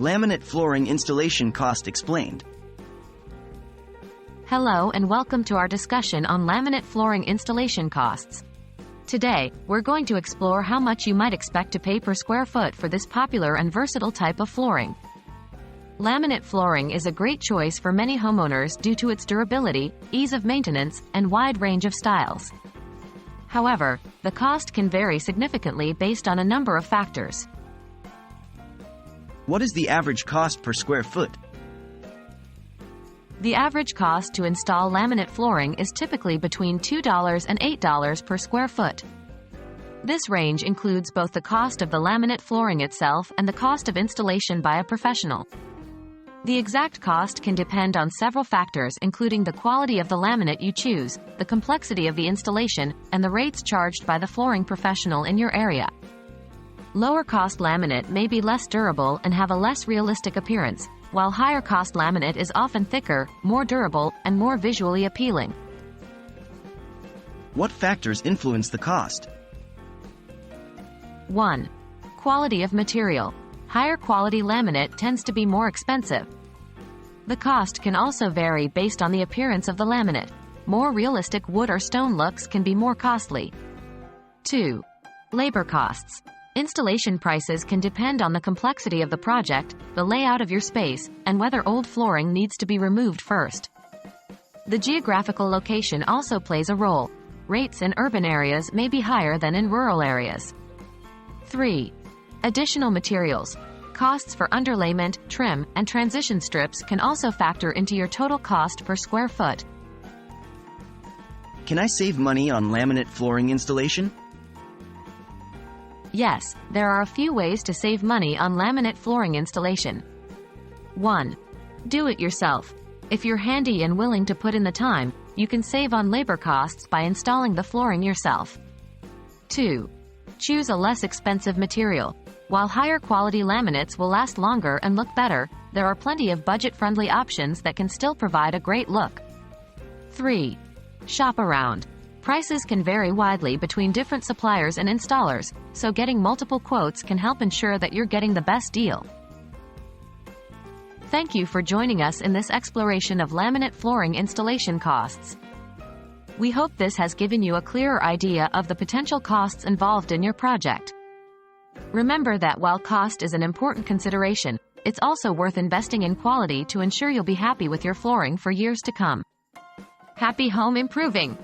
Laminate flooring installation cost explained. Hello and welcome to our discussion on laminate flooring installation costs. Today, we're going to explore how much you might expect to pay per square foot for this popular and versatile type of flooring. Laminate flooring is a great choice for many homeowners due to its durability, ease of maintenance, and wide range of styles. However, the cost can vary significantly based on a number of factors. What is the average cost per square foot? The average cost to install laminate flooring is typically between $2 and $8 per square foot. This range includes both the cost of the laminate flooring itself and the cost of installation by a professional. The exact cost can depend on several factors, including the quality of the laminate you choose, the complexity of the installation, and the rates charged by the flooring professional in your area. Lower-cost laminate may be less durable and have a less realistic appearance, while higher-cost laminate is often thicker, more durable, and more visually appealing. What factors influence the cost? 1. Quality of material. Higher quality laminate tends to be more expensive. The cost can also vary based on the appearance of the laminate. More realistic wood or stone looks can be more costly. 2. Labor costs. Installation prices can depend on the complexity of the project, the layout of your space, and whether old flooring needs to be removed first. The geographical location also plays a role. Rates in urban areas may be higher than in rural areas. 3. Additional materials. Costs for underlayment, trim, and transition strips can also factor into your total cost per square foot. Can I save money on laminate flooring installation? Yes, there are a few ways to save money on laminate flooring installation. 1. Do it yourself. If you're handy and willing to put in the time, you can save on labor costs by installing the flooring yourself. 2. Choose a less expensive material. While higher quality laminates will last longer and look better, there are plenty of budget-friendly options that can still provide a great look. 3. Shop around. Prices can vary widely between different suppliers and installers, so getting multiple quotes can help ensure that you're getting the best deal. Thank you for joining us in this exploration of laminate flooring installation costs. We hope this has given you a clearer idea of the potential costs involved in your project. Remember that while cost is an important consideration, it's also worth investing in quality to ensure you'll be happy with your flooring for years to come. Happy home improving!